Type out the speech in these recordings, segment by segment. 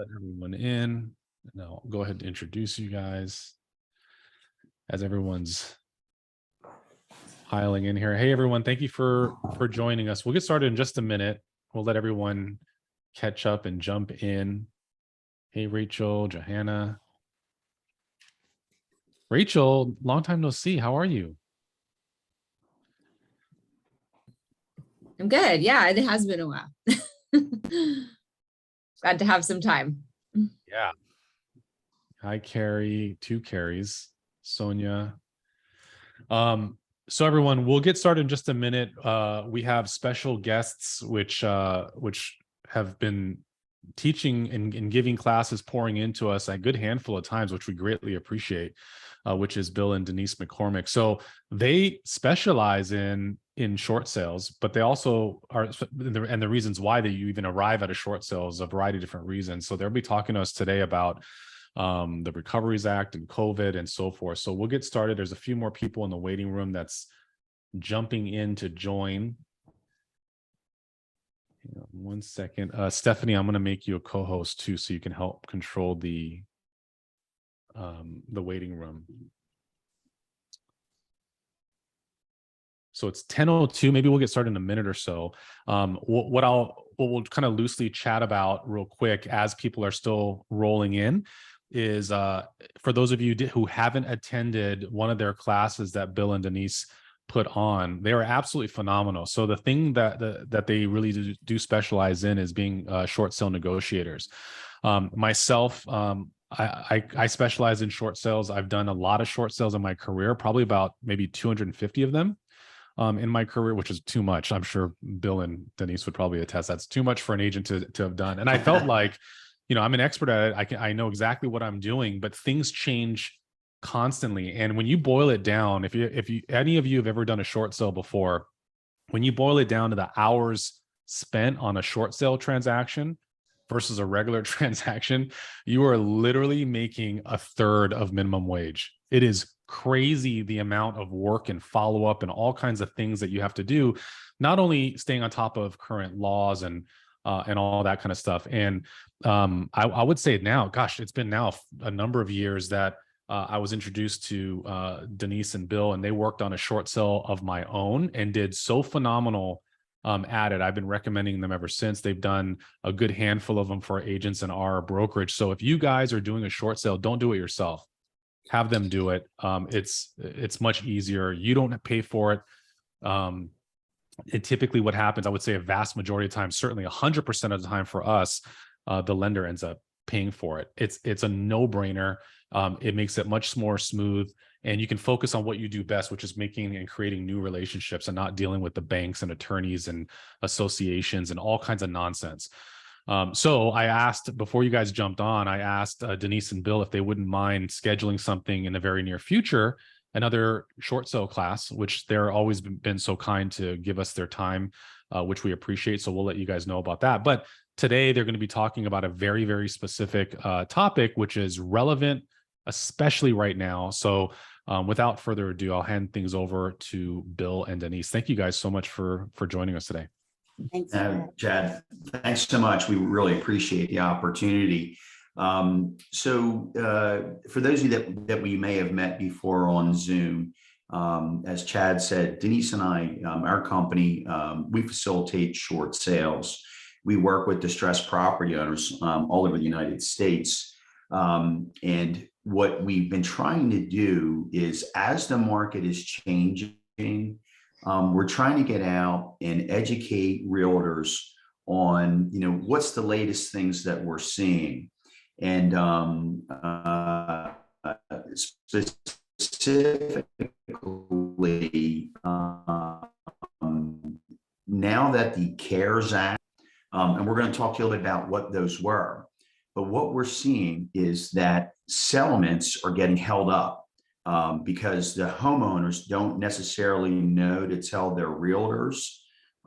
Let everyone in. And I'll go ahead and introduce you guys as everyone's piling in here. Hey, everyone. Thank you for joining us. We'll get started in just a minute. We'll let everyone catch up and jump in. Hey, Rachel, Johanna. Rachel, long time no see. How are you? I'm good. Yeah, it has been a while. Glad to have some time. Yeah. Hi, Carrie. 2 Carries. Sonia. So everyone, we'll get started in just a minute. We have special guests which have been teaching and giving classes, pouring into us a good handful of times, which we greatly appreciate, which is Bill and Denise McCormick. So they specialize in short sales, but they also are, and the reasons why that you even arrive at a short sale is a variety of different reasons. So they'll be talking to us today about the Recoveries Act and COVID and so forth. So we'll get started. There's a few more people in the waiting room that's jumping in to join. Hang on 1 second. Stephanie, I'm going to make you a co-host too, so you can help control the waiting room. So it's 10:02. Maybe we'll get started in a minute or so. What we'll kind of loosely chat about real quick as people are still rolling in is for those of you who haven't attended one of their classes that Bill and Denise put on, they are absolutely phenomenal. So the thing that they really do specialize in is being short sale negotiators. Myself, I specialize in short sales. I've done a lot of short sales in my career, probably about maybe 250 of them in my career, which is too much. I'm sure Bill and Denise would probably attest that's too much for an agent to have done. And I felt like, I'm an expert at it. I know exactly what I'm doing, but things change constantly. And when you boil it down, if any of you have ever done a short sale before, when you boil it down to the hours spent on a short sale transaction versus a regular transaction, you are literally making a third of minimum wage. It is crazy the amount of work and follow-up and all kinds of things that you have to do, not only staying on top of current laws and all that kind of stuff. And I would say now, gosh, it's been now a number of years that I was introduced to Denise and Bill, and they worked on a short sale of my own and did so phenomenal at it. I've been recommending them ever since. They've done a good handful of them for agents in our brokerage. So if you guys are doing a short sale, don't do it yourself. Have them do it. It's much easier. You don't pay for it. And typically what happens, I would say a vast majority of the time, certainly 100% of the time for us, the lender ends up paying for it. It's a no-brainer. It makes it much more smooth, and you can focus on what you do best, which is making and creating new relationships and not dealing with the banks and attorneys and associations and all kinds of nonsense. So I asked, before you guys jumped on, I asked Denise and Bill if they wouldn't mind scheduling something in the very near future, another short sale class, which they're always been so kind to give us their time, which we appreciate. So we'll let you guys know about that. But today they're going to be talking about a very, very specific topic, which is relevant, especially right now. So without further ado, I'll hand things over to Bill and Denise. Thank you guys so much for joining us today. Thanks, Chad. Thanks so much. We really appreciate the opportunity. So for those of you that we may have met before on Zoom, as Chad said, Denise and I, our company, we facilitate short sales. We work with distressed property owners all over the United States. And what we've been trying to do is, as the market is changing, we're trying to get out and educate realtors on, what's the latest things that we're seeing. And specifically, now that the CARES Act, and we're going to talk to you a little bit about what those were, but what we're seeing is that settlements are getting held up because the homeowners don't necessarily know to tell their realtors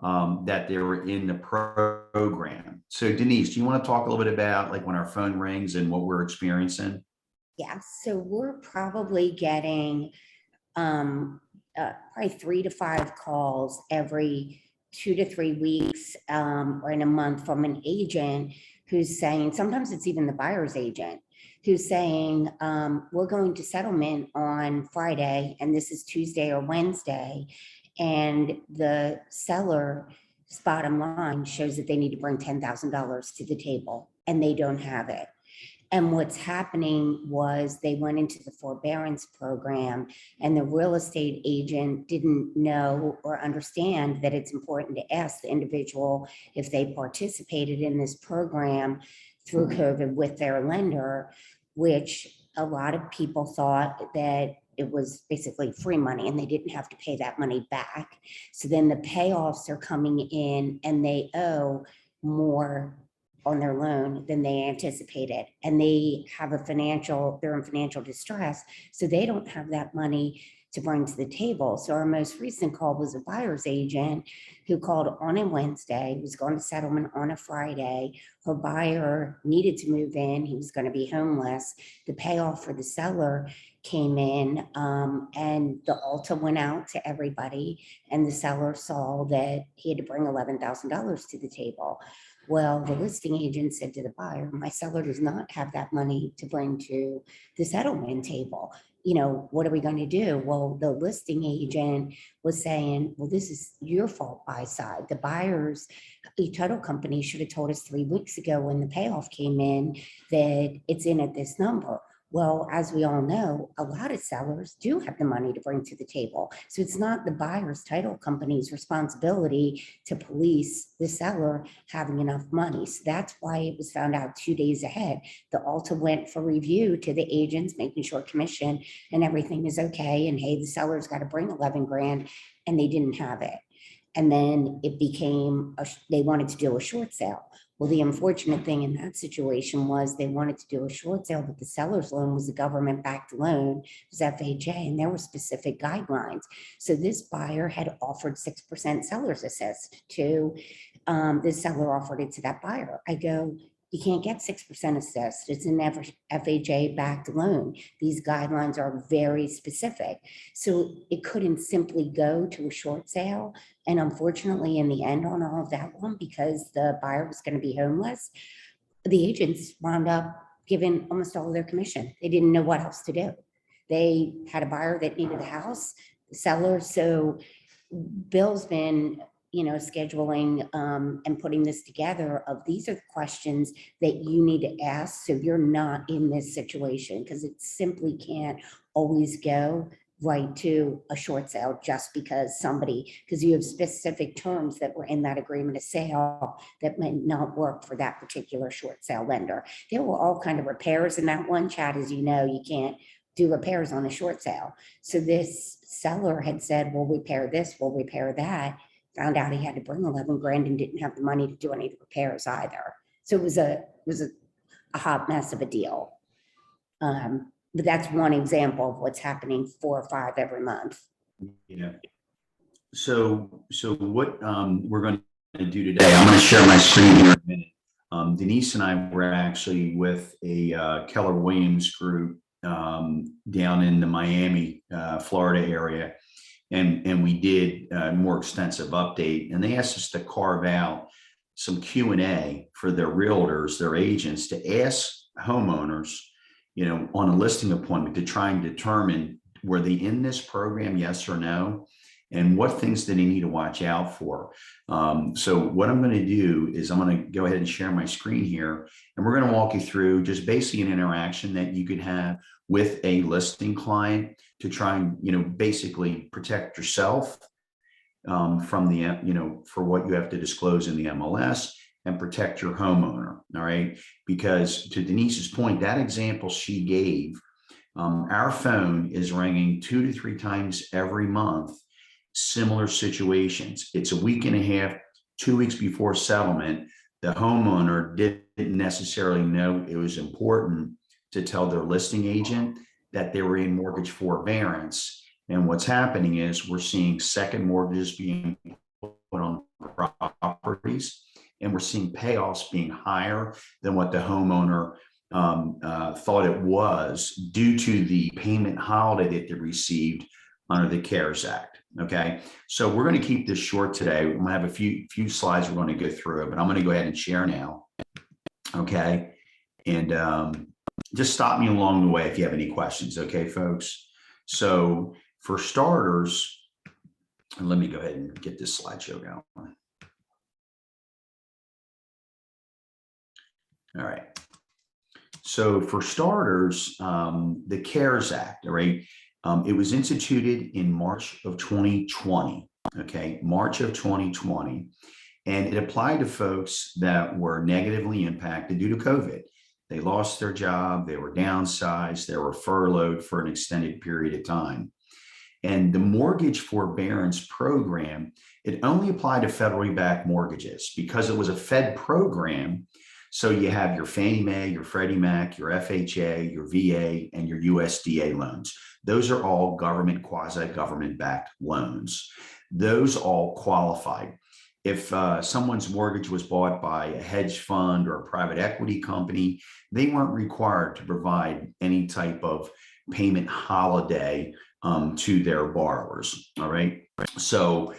that they were in the program. So Denise, do you want to talk a little bit about like when our phone rings and what we're experiencing? Yeah, so we're probably getting probably 3 to 5 calls every 2 to 3 weeks or in a month from an agent who's saying, sometimes it's even the buyer's agent, who's saying, we're going to settlement on Friday, and this is Tuesday or Wednesday, and the seller's bottom line shows that they need to bring $10,000 to the table, and they don't have it. And what's happening was they went into the forbearance program, and the real estate agent didn't know or understand that it's important to ask the individual if they participated in this program through COVID with their lender, which a lot of people thought that it was basically free money and they didn't have to pay that money back. So then the payoffs are coming in and they owe more on their loan than they anticipated. And they have they're in financial distress. So they don't have that money to bring to the table. So our most recent call was a buyer's agent who called on a Wednesday, was going to settlement on a Friday. Her buyer needed to move in. He was going to be homeless. The payoff for the seller came in, and the Alta went out to everybody, and the seller saw that he had to bring $11,000 to the table. Well, the listing agent said to the buyer, my seller does not have that money to bring to the settlement table. What are we going to do? Well, the listing agent was saying, well, this is your fault, buy side. The buyer's title company should have told us 3 weeks ago when the payoff came in that it's in at this number. Well, as we all know, a lot of sellers do have the money to bring to the table. So it's not the buyer's title company's responsibility to police the seller having enough money. So that's why it was found out 2 days ahead. The Alta went for review to the agents, making sure commission and everything is okay. And hey, the seller's got to bring 11 grand, and they didn't have it. And then it became, they wanted to do a short sale. Well, the unfortunate thing in that situation was they wanted to do a short sale, but the seller's loan was a government-backed loan, it was FHA, and there were specific guidelines. So this buyer had offered 6% seller's assist to, the seller offered it to that buyer. I go, you can't get 6% assist. It's an FHA-backed loan. These guidelines are very specific. So it couldn't simply go to a short sale. And unfortunately, in the end on all of that one, because the buyer was going to be homeless, the agents wound up giving almost all of their commission. They didn't know what else to do. They had a buyer that needed a house, the seller. So Bill's been scheduling and putting this together of these are the questions that you need to ask so you're not in this situation, because it simply can't always go right to a short sale just because you have specific terms that were in that agreement of sale that might not work for that particular short sale lender. There were all kind of repairs in that one, Chad, as you know, you can't do repairs on a short sale. So this seller had said, we'll repair this, we'll repair that. Found out he had to bring 11 grand and didn't have the money to do any of the repairs either. So it was a hot mess of a deal. But that's one example of what's happening 4 or 5 every month. So what we're going to do today, I'm going to share my screen here in a minute. Denise and I were actually with a Keller Williams group down in the Miami, Florida area. And we did a more extensive update, and they asked us to carve out some Q&A for their realtors, their agents, to ask homeowners, on a listing appointment to try and determine were they in this program, yes or no, and what things do they need to watch out for. So what I'm going to do is I'm going to go ahead and share my screen here, and we're going to walk you through just basically an interaction that you could have with a listing client to try and, basically protect yourself from the, for what you have to disclose in the MLS, and protect your homeowner. All right. Because to Denise's point, that example she gave, our phone is ringing 2 to 3 times every month, similar situations. It's a week and a half, 2 weeks before settlement. The homeowner didn't necessarily know it was important to tell their listing agent that they were in mortgage forbearance. And what's happening is we're seeing second mortgages being put on properties, and we're seeing payoffs being higher than what the homeowner thought it was due to the payment holiday that they received under the CARES Act. Okay, so we're going to keep this short today. We're going to have a few slides we're going to go through, but I'm going to go ahead and share now. Okay. And just stop me along the way if you have any questions. Okay, folks. So for starters, let me go ahead and get this slideshow going. All right. So for starters, the CARES Act, all right, it was instituted in March of 2020, okay, March of 2020, and it applied to folks that were negatively impacted due to COVID. They lost their job, they were downsized, they were furloughed for an extended period of time. And the mortgage forbearance program, it only applied to federally backed mortgages because it was a Fed program. So you have your Fannie Mae, your Freddie Mac, your FHA, your VA, and your USDA loans. Those are all government, quasi-government backed loans. Those all qualified. If someone's mortgage was bought by a hedge fund or a private equity company, they weren't required to provide any type of payment holiday to their borrowers. All right. So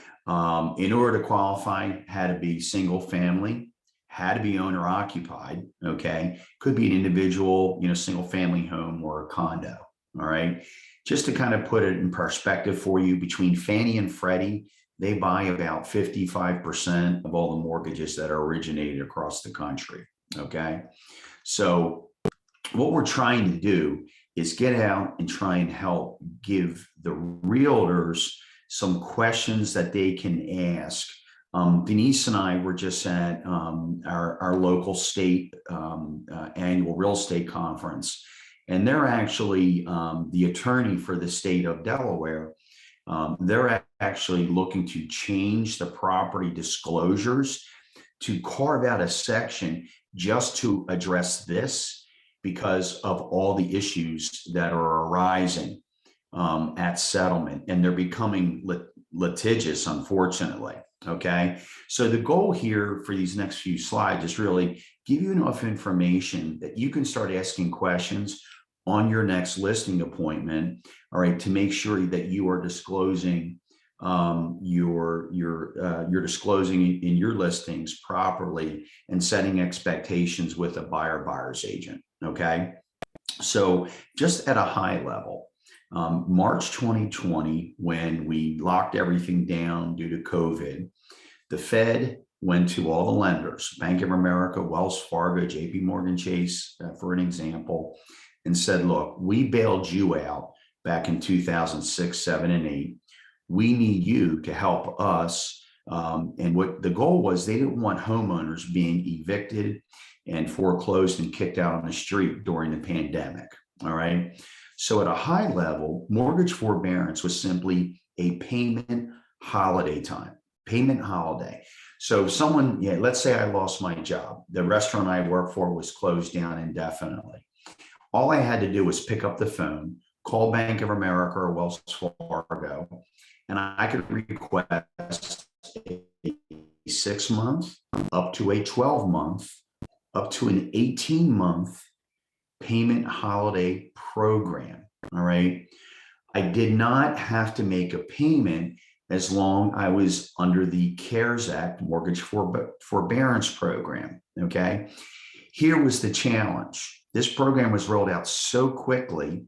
in order to qualify, had to be single family, had to be owner occupied. Okay. Could be an individual, single family home or a condo. All right. Just to kind of put it in perspective for you, between Fannie and Freddie, they buy about 55% of all the mortgages that are originated across the country. Okay. So what we're trying to do is get out and try and help give the realtors some questions that they can ask. Denise and I were just at our local state annual real estate conference, and they're actually the attorney for the state of Delaware. They're actually looking to change the property disclosures to carve out a section just to address this, because of all the issues that are arising at settlement, and they're becoming litigious, unfortunately. Okay. So the goal here for these next few slides is really give you enough information that you can start asking questions on your next listing appointment. All right. To make sure that you are disclosing you're disclosing in your listings properly and setting expectations with a buyer's agent. Okay. So just at a high level, March 2020, when we locked everything down due to COVID, the Fed went to all the lenders, Bank of America, Wells Fargo, JP Morgan Chase, for an example, and said, look, we bailed you out back in 2006, 7, and 8. We need you to help us. And what the goal was, they didn't want homeowners being evicted and foreclosed and kicked out on the street during the pandemic. All right. So at a high level, mortgage forbearance was simply a payment holiday time, payment holiday. So someone, let's say I lost my job. The restaurant I worked for was closed down indefinitely. All I had to do was pick up the phone, call Bank of America or Wells Fargo, and I could request a 6-month, up to a 12-month, up to an 18-month payment holiday program. All right. I did not have to make a payment as long as I was under the CARES Act mortgage forbearance program. Okay. Here was the challenge. This program was rolled out so quickly.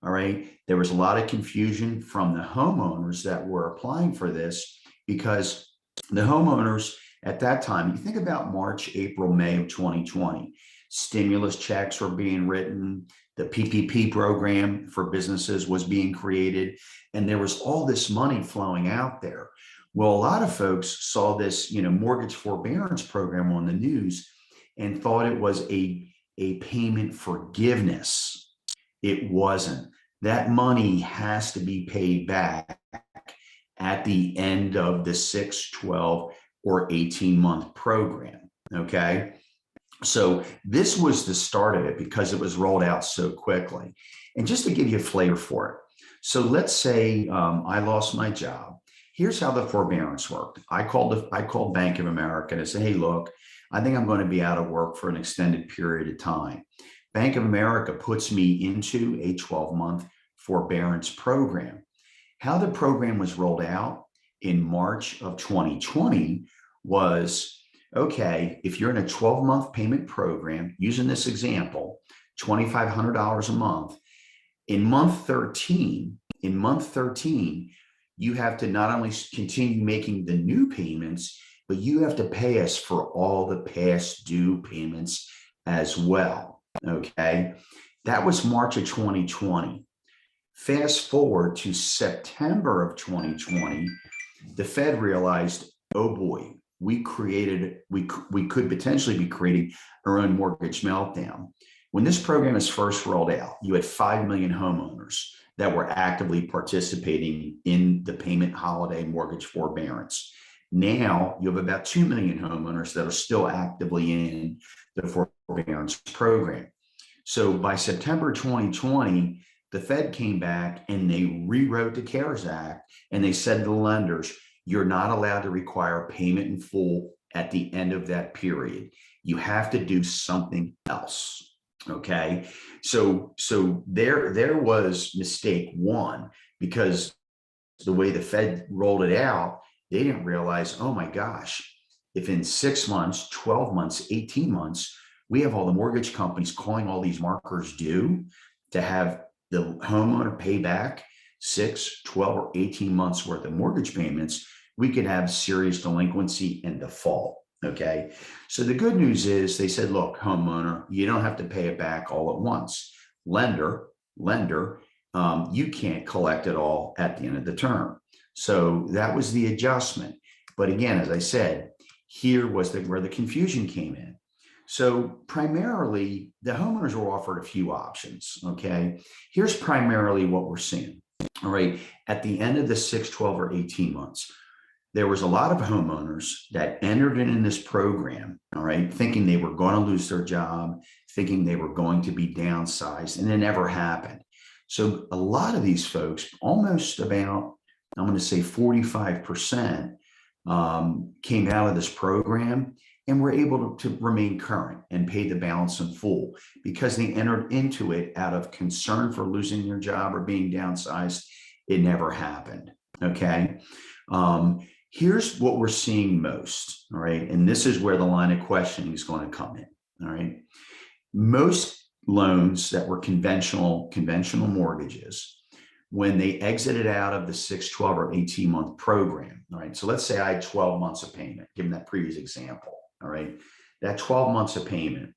All right. There was a lot of confusion from the homeowners that were applying for this, because the homeowners at that time, you think about March, April, May of 2020, stimulus checks were being written. The PPP program for businesses was being created, and there was all this money flowing out there. Well, a lot of folks saw this, mortgage forbearance program on the news and thought it was a payment forgiveness. It wasn't. That money has to be paid back at the end of the 6, 12, or 18-month program. Okay. So this was the start of it because it was rolled out so quickly. And just to give you a flavor for it. So let's say I lost my job. Here's how the forbearance worked. I called Bank of America and I said, hey, look, I think I'm going to be out of work for an extended period of time. Bank of America puts me into a 12-month forbearance program. How the program was rolled out in March of 2020 was okay, if you're in a 12-month payment program, using this example, $2,500 a month, in month 13, you have to not only continue making the new payments, but you have to pay us for all the past due payments as well. Okay. That was March of 2020. Fast forward to September of 2020, the Fed realized, oh boy, we could potentially be creating our own mortgage meltdown. When this program is first rolled out, you had 5 million homeowners that were actively participating in the payment holiday mortgage forbearance. Now you have about 2 million homeowners that are still actively in the forbearance program. So by September 2020, the Fed came back and they rewrote the CARES Act, and they said to the lenders, you're not allowed to require payment in full at the end of that period. You have to do something else. Okay. So there was mistake one, because the way the Fed rolled it out, they didn't realize, oh my gosh, if in 6 months, 12 months, 18 months, we have all the mortgage companies calling all these markers due to have the homeowner pay back 6, 12, or 18 months worth of mortgage payments, we could have serious delinquency and default. Okay. So the good news is they said, look, homeowner, you don't have to pay it back all at once. Lender, you can't collect it all at the end of the term. So that was the adjustment. But again, as I said, here was where the confusion came in. So primarily the homeowners were offered a few options. Okay. Here's primarily what we're seeing. All right. At the end of the 6, 12, or 18 months, there was a lot of homeowners that entered in this program, all right, thinking they were going to lose their job, thinking they were going to be downsized, and it never happened. So a lot of these folks, almost about, I'm going to say 45%, came out of this program and were able to remain current and pay the balance in full, because they entered into it out of concern for losing their job or being downsized. It never happened. Okay. Here's what we're seeing most. All right. And this is where the line of questioning is going to come in. All right. Most loans that were conventional mortgages, when they exited out of the 6, 12, or 18-month program. All right. So let's say I had 12 months of payment, given that previous example. All right. That 12 months of payment,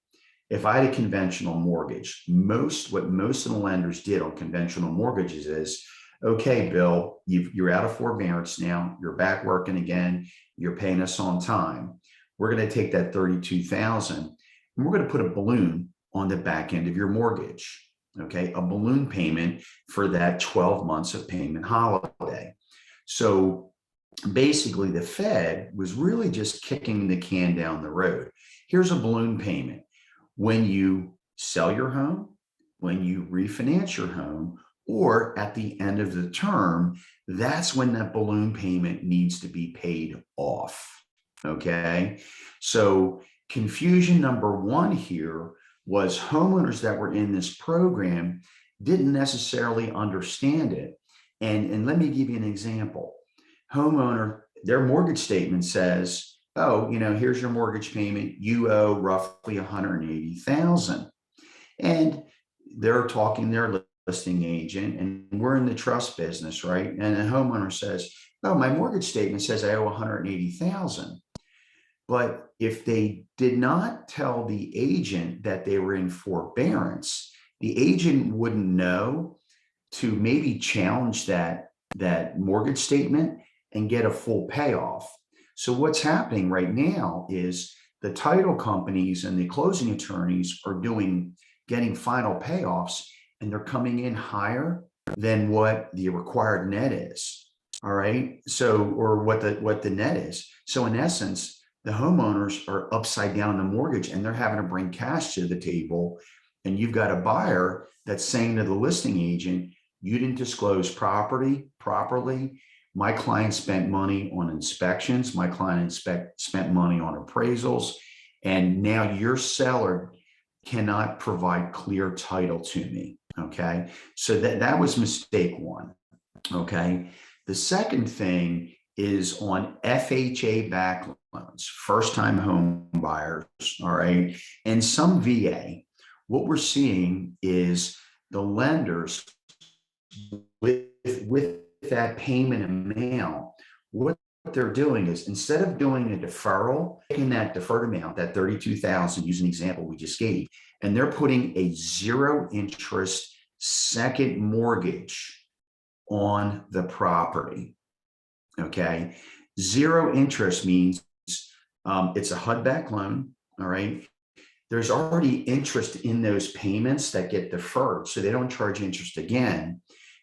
if I had a conventional mortgage, what most of the lenders did on conventional mortgages is, okay, Bill, you're out of forbearance now. You're back working again. You're paying us on time. We're going to take that $32,000 and we're going to put a balloon on the back end of your mortgage. Okay, a balloon payment for that 12 months of payment holiday. So basically, the Fed was really just kicking the can down the road. Here's a balloon payment. When you sell your home, when you refinance your home, or at the end of the term, that's when that balloon payment needs to be paid off. Okay. So confusion number one here was homeowners that were in this program didn't necessarily understand it. And let me give you an example. Homeowner, their mortgage statement says, oh, here's your mortgage payment. You owe roughly $180,000. And they're talking their listing agent, and we're in the trust business, right? And the homeowner says, oh, my mortgage statement says I owe $180,000. But if they did not tell the agent that they were in forbearance, the agent wouldn't know to maybe challenge that mortgage statement and get a full payoff. So what's happening right now is the title companies and the closing attorneys are getting final payoffs, and they're coming in higher than what the required net is. All right. So, or what the net is. So in essence, the homeowners are upside down in the mortgage and they're having to bring cash to the table. And you've got a buyer that's saying to the listing agent, you didn't disclose property properly. My client spent money on inspections. My client spent money on appraisals. And now your seller cannot provide clear title to me. Okay. So that was mistake one. Okay. The second thing is on FHA backed loans, first-time home buyers, all right, and some VA. What we're seeing is the lenders with that payment amount, what they're doing is, instead of doing a deferral, taking that deferred amount, that 32,000, using the example we just gave, and they're putting a 0 interest second mortgage on the property. Okay, 0 interest means it's a HUD-backed loan. All right, there's already interest in those payments that get deferred, so they don't charge interest again.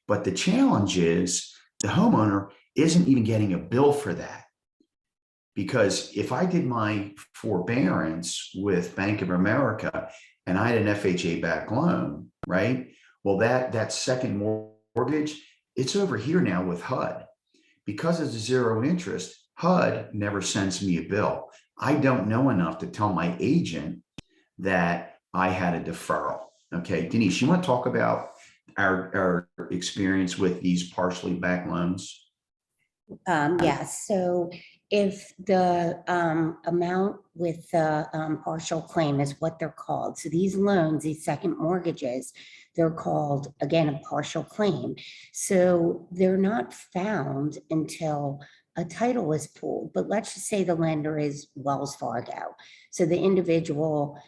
But the challenge is the homeowner isn't even getting a bill for that. Because if I did my forbearance with Bank of America and I had an FHA-backed loan, right? Well, that second mortgage, it's over here now with HUD. Because it's 0 interest, HUD never sends me a bill. I don't know enough to tell my agent that I had a deferral. Okay, Denise, you want to talk about our experience with these partially backed loans? Yes, so if the amount with the partial claim is what they're called, so these loans, these second mortgages, they're called, again, a partial claim. So they're not found until a title is pulled. But let's just say the lender is Wells Fargo. So the individual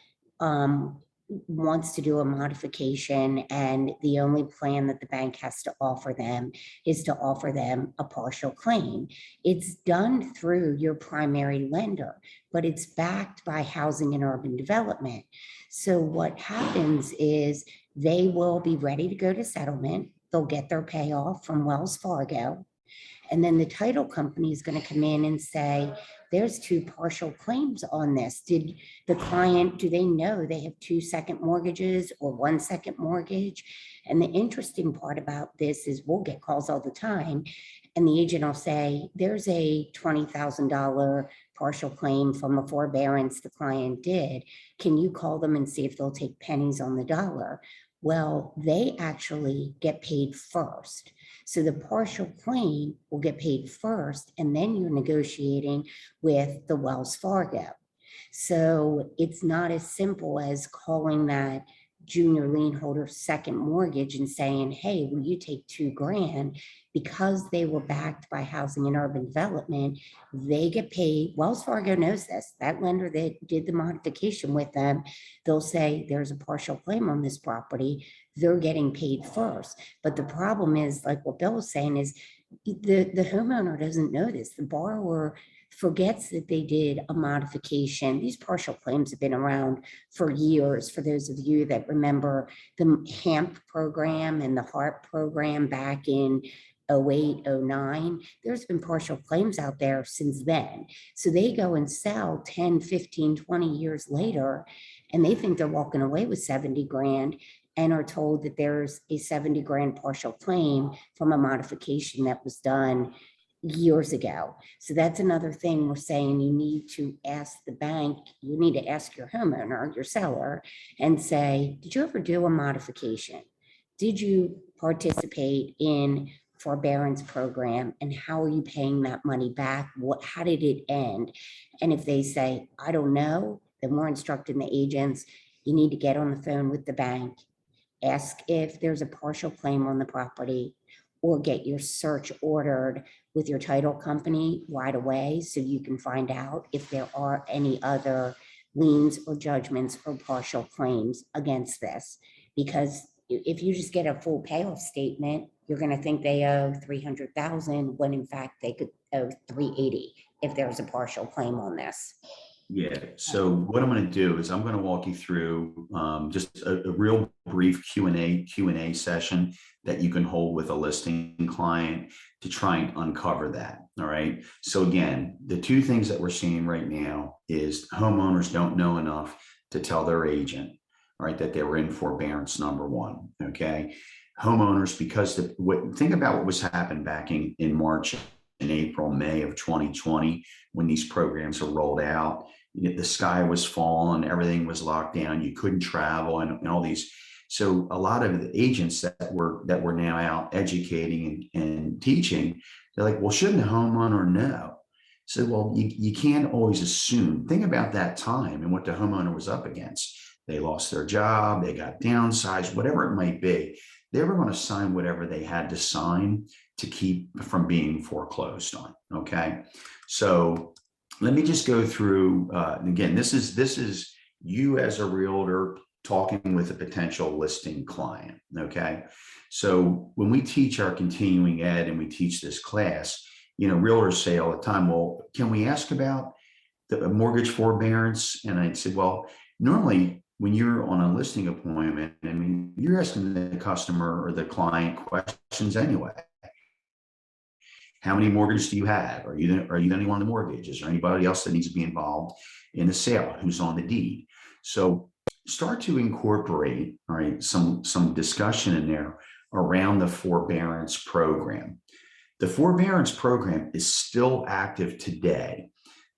wants to do a modification, and the only plan that the bank has to offer them is to offer them a partial claim. It's done through your primary lender, but it's backed by Housing and Urban Development. So what happens is they will be ready to go to settlement. They'll get their payoff from Wells Fargo. And then the title company is going to come in and say, there's 2 partial claims on this. Did the client, do they know they have 2 second mortgages or 1 second mortgage? And the interesting part about this is we'll get calls all the time, and the agent will say, there's a $20,000 partial claim from a forbearance the client did. Can you call them and see if they'll take pennies on the dollar? Well, they actually get paid first. So the partial claim will get paid first, and then you're negotiating with the Wells Fargo. So it's not as simple as calling that junior lien holder second mortgage and saying, hey, will you take $2,000? Because they were backed by Housing and Urban Development, they get paid. Wells Fargo knows this. That lender that did the modification with them, they'll say there's a partial claim on this property. They're getting paid first. But the problem is, like what Bill was saying, is the homeowner doesn't know this. The borrower forgets that they did a modification. These partial claims have been around for years. For those of you that remember the HAMP program and the HARP program back in 08, 09, there's been partial claims out there since then. So they go and sell 10, 15, 20 years later, and they think they're walking away with 70 grand and are told that there's a 70 grand partial claim from a modification that was done years ago. So that's another thing we're saying. You need to ask the bank, you need to ask your homeowner, your seller, and say, did you ever do a modification? Did you participate in forbearance program, and how are you paying that money back? How did it end? And if they say, I don't know, then we're instructing the agents, you need to get on the phone with the bank, ask if there's a partial claim on the property, or get your search ordered with your title company right away so you can find out if there are any other liens or judgments or partial claims against this. Because if you just get a full payoff statement, you're going to think they owe 300,000 when in fact they could owe 380 if there's a partial claim on this. Yeah. So what I'm going to do is I'm going to walk you through just a real brief Q&A session that you can hold with a listing client to try and uncover that. All right. So again, the 2 things that we're seeing right now is homeowners don't know enough to tell their agent, all right, that they were in forbearance, number 1. Okay. Homeowners, because think about what was happening back in March and April, May of 2020, when these programs were rolled out. The sky was falling, everything was locked down, you couldn't travel, and all these. So a lot of the agents that were now out educating and teaching, they're like, well, shouldn't the homeowner know? said, well, you can't always assume. Think about that time and what the homeowner was up against. They lost their job, they got downsized, whatever it might be. They were going to sign whatever they had to sign to keep from being foreclosed on. Okay. So let me just go through, again, this is you as a realtor talking with a potential listing client. Okay. So when we teach our continuing ed and we teach this class, realtors say all the time, well, can we ask about the mortgage forbearance? And I said, well, normally when you're on a listing appointment, I mean, you're asking the customer or the client questions anyway. How many mortgages do you have? Are you the only one on the mortgage? Is there anybody else that needs to be involved in the sale? Who's on the deed? So start to incorporate, all right, some discussion in there around the forbearance program. The forbearance program is still active today.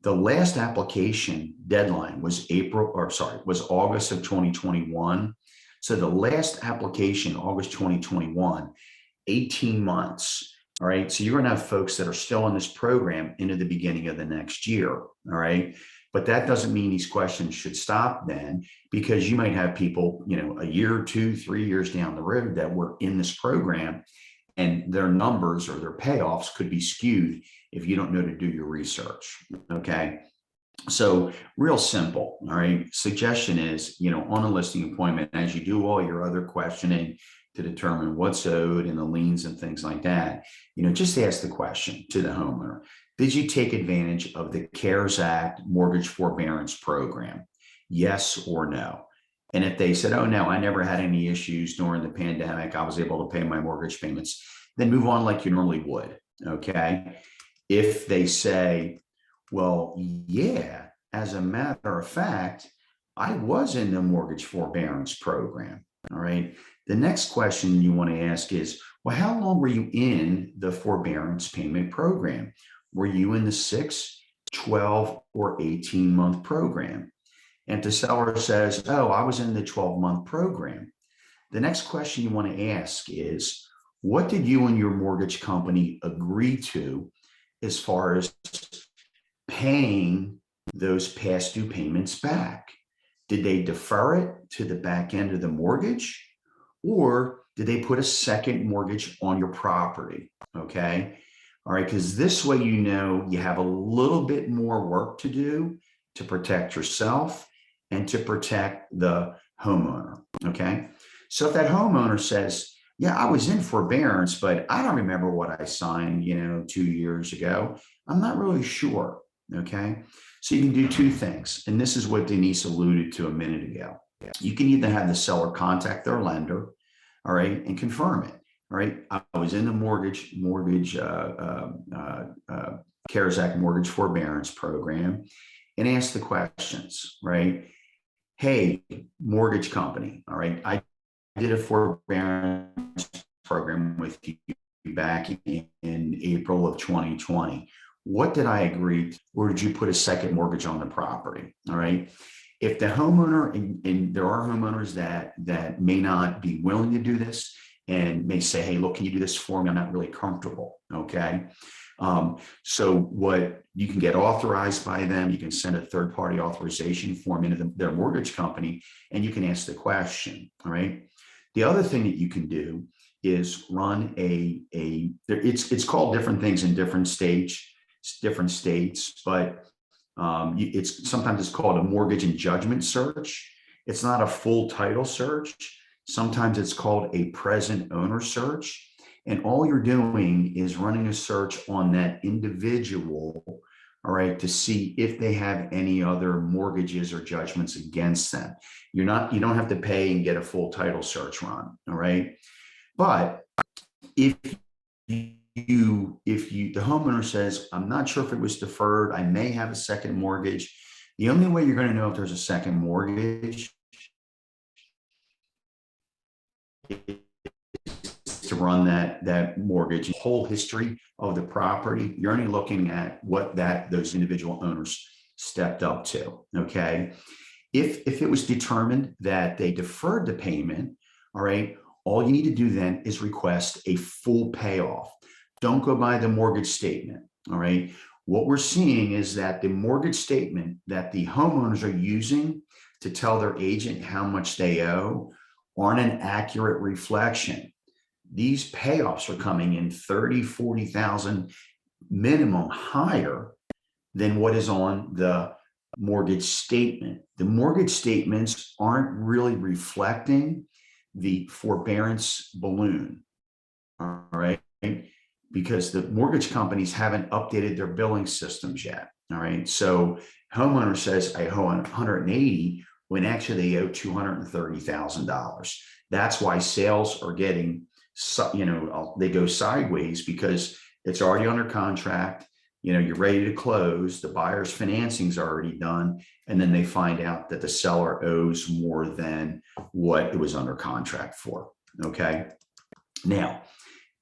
The last application deadline was August of 2021. So the last application, August 2021, 18 months. All right. So you're going to have folks that are still in this program into the beginning of the next year. All right. But that doesn't mean these questions should stop then, because you might have people, a year, 2, 3 years down the road that were in this program, and their numbers or their payoffs could be skewed if you don't know to do your research. Okay. So real simple. All right. Suggestion is, on a listing appointment, as you do all your other questioning to determine what's owed and the liens and things like that, just ask the question to the homeowner. Did you take advantage of the CARES Act mortgage forbearance program? Yes or no? And if they said, oh, no, I never had any issues during the pandemic, I was able to pay my mortgage payments, then move on like you normally would. Okay. If they say, well, yeah, as a matter of fact, I was in the mortgage forbearance program. All right. The next question you want to ask is, well, how long were you in the forbearance payment program? Were you in the 6, 12, or 18-month program? And if the seller says, oh, I was in the 12-month program, the next question you want to ask is, what did you and your mortgage company agree to as far as paying those past due payments back? Did they defer it to the back end of the mortgage, or did they put a second mortgage on your property? Okay. All right. Because this way, you have a little bit more work to do to protect yourself and to protect the homeowner. Okay. So if that homeowner says, yeah, I was in forbearance, but I don't remember what I signed, 2 years ago, I'm not really sure. Okay. So you can do two things. And this is what Denise alluded to a minute ago. You can either have the seller contact their lender, all right, and confirm it. All right. I was in the mortgage CARES Act mortgage forbearance program, and ask the questions, right? Hey, mortgage company. All right. I did a forbearance program with you back in April of 2020. What did I agree to, or did you put a second mortgage on the property? All right. If the homeowner, and there are homeowners that may not be willing to do this and may say, hey, look, can you do this for me? I'm not really comfortable. Okay. So what you can get authorized by them, you can send a third-party authorization form into their mortgage company, and you can ask the question. All right. The other thing that you can do is run it's called different things in different states, but sometimes it's called a mortgage and judgment search. It's not a full title search. Sometimes it's called a present owner search. And all you're doing is running a search on that individual, all right, to see if they have any other mortgages or judgments against them. You don't have to pay and get a full title search run, all right? But if the homeowner says, I'm not sure if it was deferred, I may have a second mortgage. The only way you're going to know if there's a second mortgage is to run that mortgage whole history of the property. You're only looking at what those individual owners stepped up to. Okay. If it was determined that they deferred the payment, all right, all you need to do then is request a full payoff. Don't go by the mortgage statement. All right. what we're seeing is that the mortgage statement that the homeowners are using to tell their agent how much they owe aren't an accurate reflection. These payoffs are coming in 30, 40,000 minimum higher than what is on the mortgage statement. The mortgage statements aren't really reflecting the forbearance balloon, all right? Because the mortgage companies haven't updated their billing systems yet, all right? So homeowner says, I owe 180 when actually they owe $230,000. That's why sales are getting, they go sideways because it's already under contract. You're ready to close, the buyer's financing's already done, and then they find out that the seller owes more than what it was under contract for, okay? Now,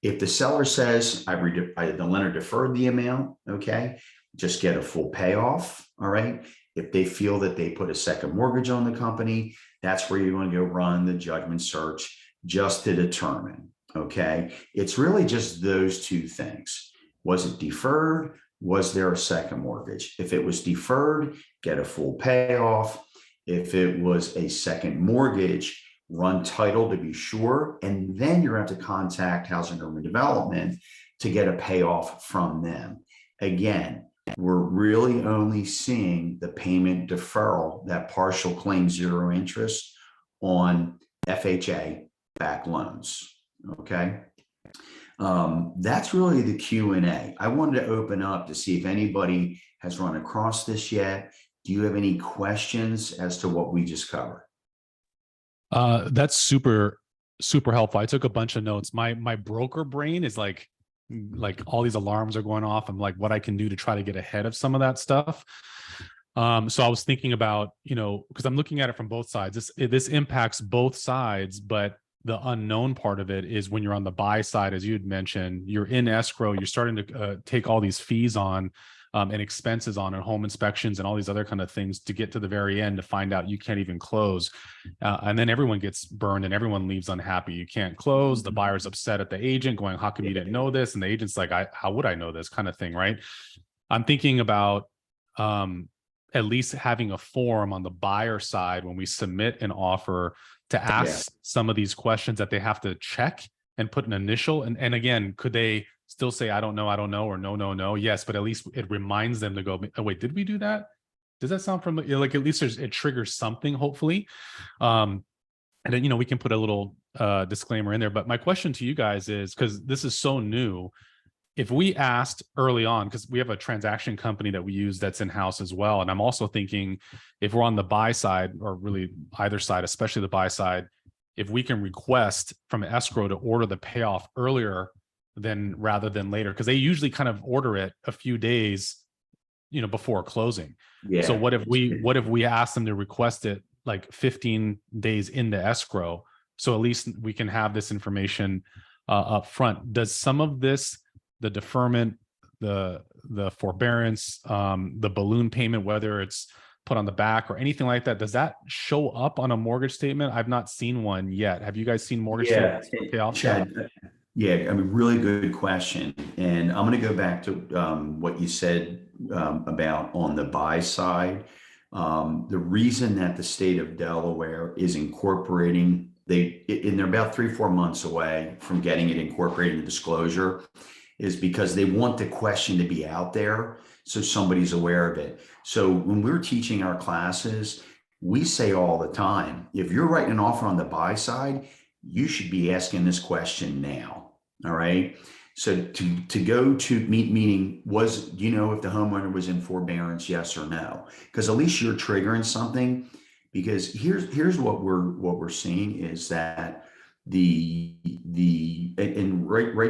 if the seller says, the lender deferred the amount, okay, just get a full payoff, all right? If they feel that they put a second mortgage on the company, that's where you're going to go run the judgment search just to determine, okay? It's really just those two things. Was it deferred? Was there a second mortgage? If it was deferred, get a full payoff. If it was a second mortgage, run title to be sure, and then you're going to have to contact Housing and Urban Development to get a payoff from them. Again, we're really only seeing the payment deferral, that partial claim zero interest on FHA-backed loans, okay? That's really the Q&A. I wanted to open up to see if anybody has run across this yet. Do you have any questions as to what we just covered? That's super helpful. I took a bunch of notes. My broker brain is like all these alarms are going off. I'm like, what I can do to try to get ahead of some of that stuff. So I was thinking about, because I'm looking at it from both sides. This impacts both sides, but the unknown part of it is when you're on the buy side, as you had mentioned, you're in escrow, you're starting to take all these fees on and expenses on and home inspections and all these other kind of things to get to the very end to find out you can't even close. And then everyone gets burned and everyone leaves unhappy. You can't close. The buyer's upset at the agent going, how come you didn't know this? And the agent's like, how would I know this kind of thing, right? I'm thinking about at least having a form on the buyer side when we submit an offer to ask some of these questions that they have to check and put an initial. And again, could they still say, I don't know, or no. Yes, but at least it reminds them to go, oh, wait, did we do that? Does that sound familiar? Like at least it triggers something, hopefully. And then, we can put a little disclaimer in there. But my question to you guys is, because this is so new, if we asked early on, because we have a transaction company that we use that's in-house as well. And I'm also thinking if we're on the buy side, or really either side, especially the buy side, if we can request from escrow to order the payoff earlier rather than later, because they usually kind of order it a few days, before closing. Yeah. So what if we ask them to request it like 15 days into escrow? So at least we can have this information up front. Does some of this, the deferment, the forbearance, the balloon payment, whether it's put on the back or anything like that, does that show up on a mortgage statement? I've not seen one yet. Have you guys seen mortgage statements? Chad, really good question. And I'm going to go back to what you said about on the buy side. The reason that the state of Delaware is incorporating, they're about 3-4 months away from getting it incorporated in disclosure, is because they want the question to be out there so somebody's aware of it. So when we're teaching our classes, we say all the time, if you're writing an offer on the buy side, you should be asking this question now, all right? So to go to meaning do you know if the homeowner was in forbearance, yes or no? Because at least you're triggering something. Because here's what we're seeing is that right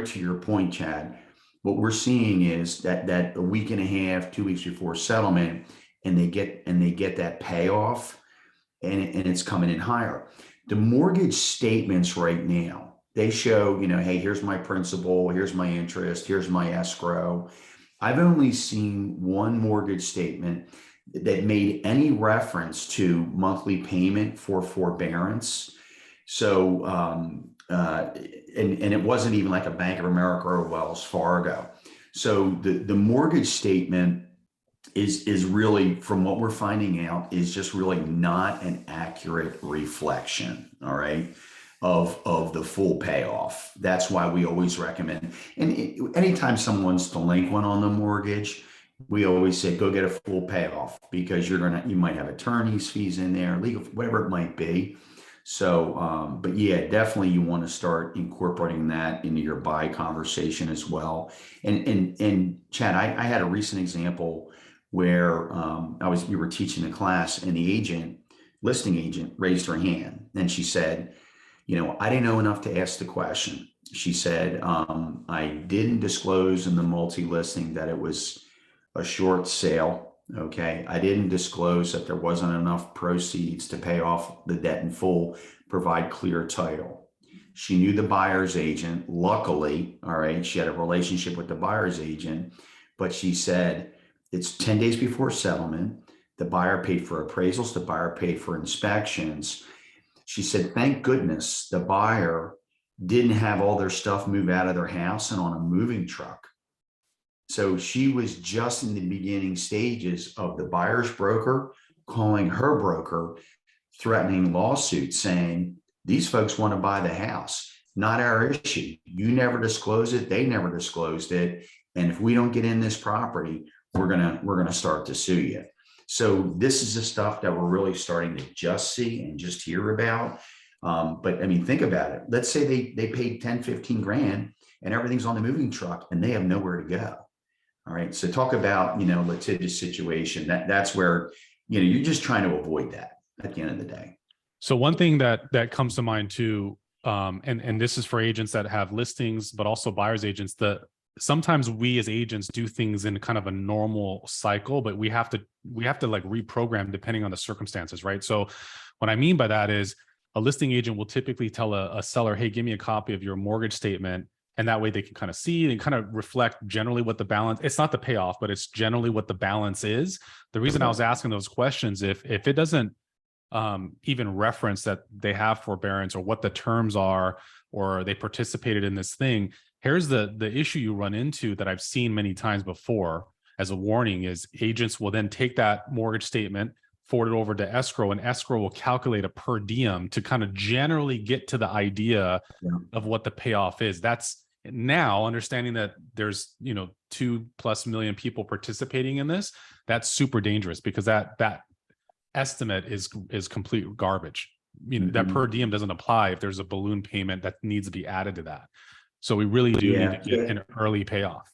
to your point, Chad, what we're seeing is that a week and a half, 2 weeks before settlement, and they get that payoff, and it's coming in higher. The mortgage statements right now, they show, hey, here's my principal, here's my interest, here's my escrow. I've only seen one mortgage statement that made any reference to monthly payment for forbearance. So, and it wasn't even like a Bank of America or Wells Fargo. So the mortgage statement is really, from what we're finding out, is just really not an accurate reflection, all right, of the full payoff. That's why we always recommend, and anytime someone's delinquent on the mortgage, we always say go get a full payoff, because you might have attorney's fees in there, legal, whatever it might be. So, but yeah, definitely you want to start incorporating that into your buy conversation as well. And Chad, I had a recent example where we were teaching the class, and the listing agent raised her hand, and she said, I didn't know enough to ask the question. She said, I didn't disclose in the multi-listing that it was a short sale. Okay. I didn't disclose that there wasn't enough proceeds to pay off the debt in full, provide clear title. She knew the buyer's agent. Luckily, all right, she had a relationship with the buyer's agent, but she said it's 10 days before settlement. The buyer paid for appraisals. The buyer paid for inspections. She said, thank goodness the buyer didn't have all their stuff move out of their house and on a moving truck. So she was just in the beginning stages of the buyer's broker calling her broker, threatening lawsuit, saying, these folks want to buy the house, not our issue. You never disclosed it. They never disclosed it. And if we don't get in this property, we're gonna start to sue you. So this is the stuff that we're really starting to just see and just hear about. But I mean, think about it. Let's say they paid 10, 15 grand and everything's on the moving truck and they have nowhere to go. All right. So talk about, litigious situation. That's where, you're just trying to avoid that at the end of the day. So one thing that comes to mind too, and this is for agents that have listings, but also buyers agents, sometimes we as agents do things in kind of a normal cycle, but we have to like reprogram depending on the circumstances, right? So what I mean by that is a listing agent will typically tell a seller, hey, give me a copy of your mortgage statement. And that way they can kind of see and kind of reflect generally what the balance, it's not the payoff, but it's generally what the balance is. The reason I was asking those questions, if it doesn't even reference that they have forbearance or what the terms are, or they participated in this thing, here's the issue you run into that I've seen many times before as a warning is agents will then take that mortgage statement, forward it over to escrow, and escrow will calculate a per diem to kind of generally get to the idea of what the payoff is. That's now understanding that there's 2+ million people participating in this. That's super dangerous because that estimate is complete garbage. That per diem doesn't apply if there's a balloon payment that needs to be added to that. So we really do need to get an early payoff.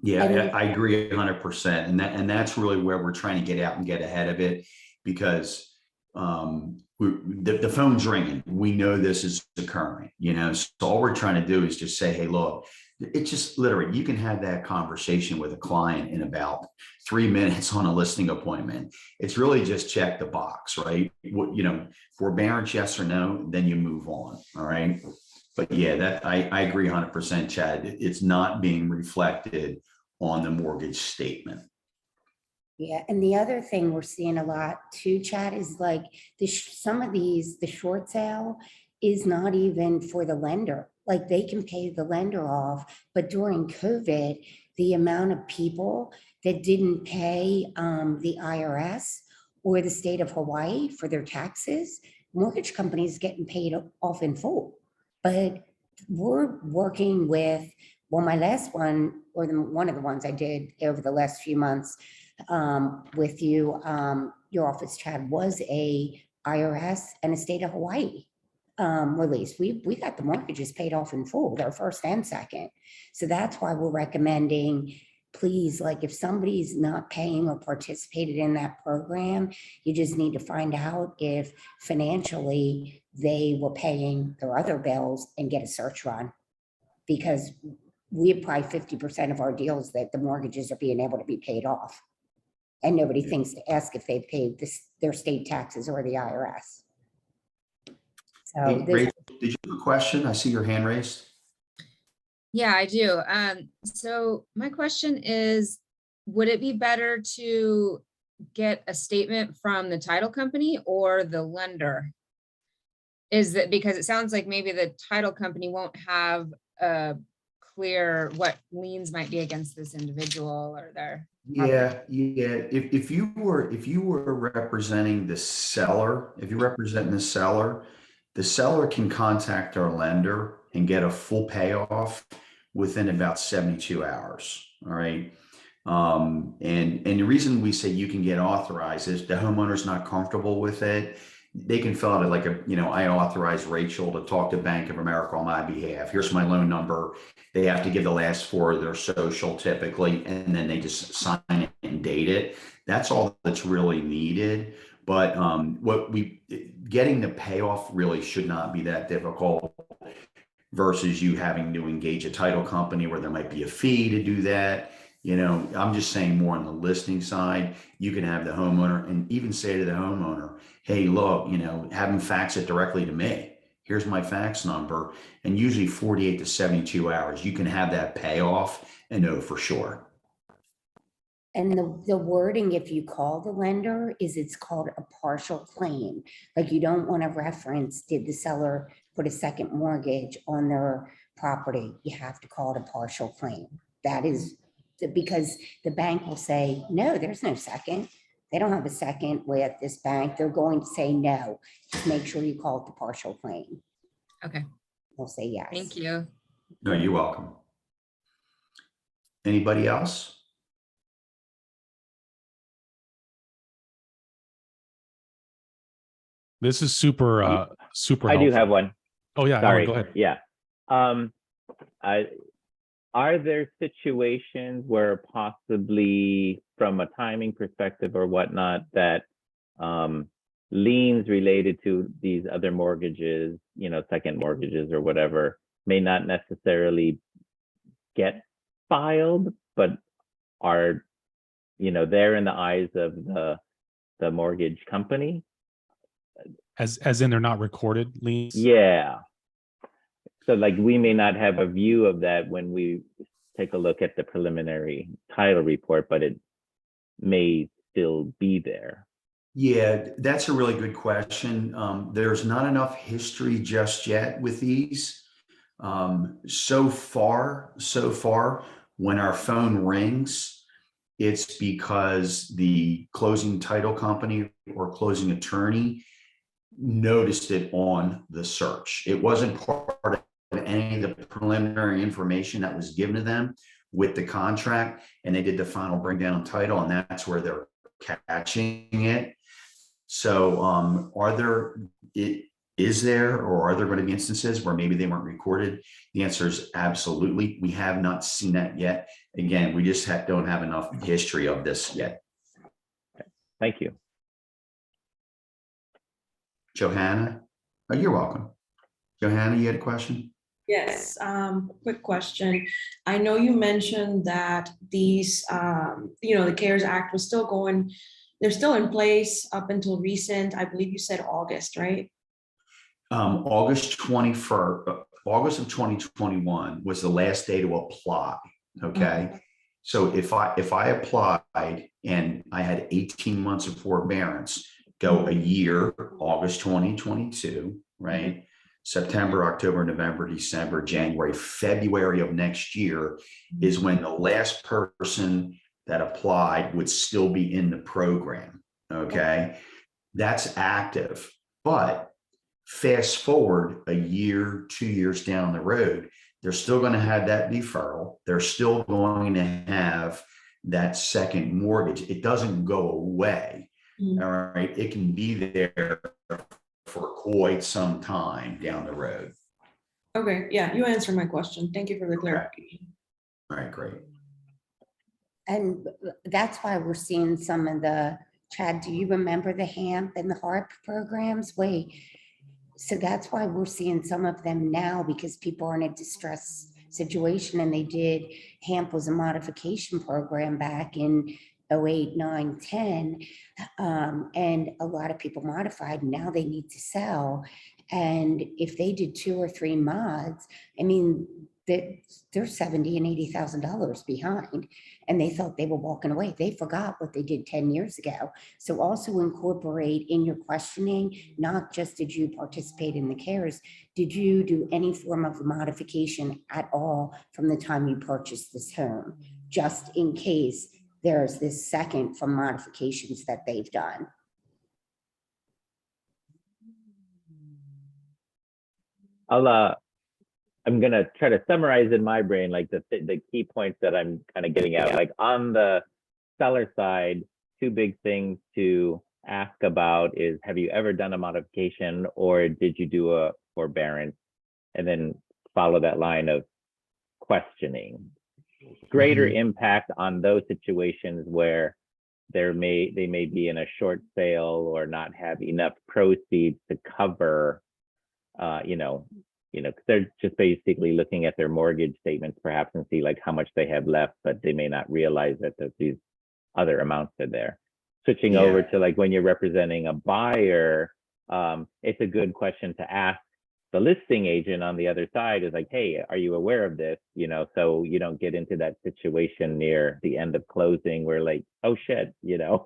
Yeah, I agree 100%. And that's really where we're trying to get out and get ahead of it, because the phone's ringing. We know this is occurring, so all we're trying to do is just say, hey, look, it's just literally, you can have that conversation with a client in about 3 minutes on a listing appointment. It's really just check the box, right? Forbearance, yes or no, then you move on. All right. But yeah, that I agree 100%, Chad. It's not being reflected on the mortgage statement. Yeah, and the other thing we're seeing a lot too, Chad, is like the short sale is not even for the lender. Like they can pay the lender off, but during COVID, the amount of people that didn't pay the IRS or the state of Hawaii for their taxes, mortgage companies getting paid off in full. But we're working with, my last one, or one of the ones I did over the last few months with you, your office, Chad, was a IRS and a state of Hawaii release. We got the mortgages paid off in full, their first and second. So that's why we're recommending, please, like if somebody's not paying or participated in that program, you just need to find out if financially they were paying their other bills and get a search run, because we have probably 50% of our deals that the mortgages are being able to be paid off. And nobody thinks to ask if they've paid their state taxes or the IRS. So Hey, Rachel, did you have a question? I see your hand raised. Yeah, I do. So my question is, would it be better to get a statement from the title company or the lender? Is that because it sounds like maybe the title company won't have a clear what liens might be against this individual or their. Yeah. If you were representing the seller, if you're representing the seller can contact our lender and get a full payoff within about 72 hours. All right. And the reason we say you can get authorized is the homeowner's not comfortable with it. They can fill out like I authorize Rachel to talk to Bank of America on my behalf. Here's my loan number. They have to give the last four of their social typically, and then they just sign it and date it. That's all that's really needed. But getting the payoff really should not be that difficult versus you having to engage a title company where there might be a fee to do that. I'm just saying more on the listing side, you can have the homeowner and even say to the homeowner, hey, look, have them fax it directly to me. Here's my fax number. And usually 48 to 72 hours, you can have that payoff and know for sure. And the wording, if you call the lender, is it's called a partial claim. Like you don't want to reference, did the seller put a second mortgage on their property? You have to call it a partial claim. That is because the bank will say, no, there's no second. They don't have a second with this bank. They're going to say no. Just make sure you call it the partial claim. Okay, They'll say yes. thank you. No, you're welcome. Anybody else? This is super, super I do helpful. have one. Oh yeah, Sorry. Alan, go ahead. Yeah. Are there situations where possibly from a timing perspective or whatnot that liens related to these other mortgages, second mortgages or whatever, may not necessarily get filed, but are, there in the eyes of the mortgage company? As in they're not recorded liens? Yeah. So like we may not have a view of that when we take a look at the preliminary title report, but it may still be there. Yeah, that's a really good question. There's not enough history just yet with these. So far, when our phone rings, it's because the closing title company or closing attorney noticed it on the search. It wasn't part of any of the preliminary information that was given to them with the contract, and they did the final bring down title, and that's where they're catching it. So is there or are there going to be instances where maybe they weren't recorded? The answer is absolutely. We have not seen that yet. Again, we just don't have enough history of this yet. Thank you. Johanna? Oh, you're welcome. Johanna, you had a question? Yes, quick question. I know you mentioned that these, the CARES Act was still going, they're still in place up until recent, I believe you said August, right? August 21st, August of 2021 was the last day to apply. Okay. Mhm. So if I applied and I had 18 months of forbearance, go a year, August 2022, right? September, October, November, December, January, February of next year is when the last person that applied would still be in the program. Okay. That's active. But fast forward a year, 2 years down the road, they're still going to have that deferral. They're still going to have that second mortgage. It doesn't go away. Mhm. All right. It can be there for quite some time down the road. Okay, yeah, you answered my question. Thank you for the clarification. All right, great. And that's why we're seeing some of the, Chad, do you remember the HAMP and the HARP programs? Wait, so that's why we're seeing some of them now, because people are in a distress situation, and they did, HAMP was a modification program back in 08, 9, 10. And a lot of people modified, now they need to sell. And if they did 2 or 3 mods, I mean, that they're $70,000 and $80,000 behind, and they thought they were walking away. They forgot what they did 10 years ago. So also incorporate in your questioning, not just did you participate in the CARES, did you do any form of modification at all from the time you purchased this home, just in case there's this second from modifications that they've done. I'm gonna try to summarize in my brain like the key points that I'm kind of getting at. Like on the seller side, two big things to ask about is, have you ever done a modification, or did you do a forbearance? And then follow that line of questioning. Greater impact on those situations where they may be in a short sale or not have enough proceeds to cover, because they're just basically looking at their mortgage statements perhaps and see like how much they have left, but they may not realize that these other amounts are there. Switching over to like when you're representing a buyer, it's a good question to ask the listing agent on the other side is like, hey, are you aware of this? So you don't get into that situation near the end of closing where like, oh shit, you're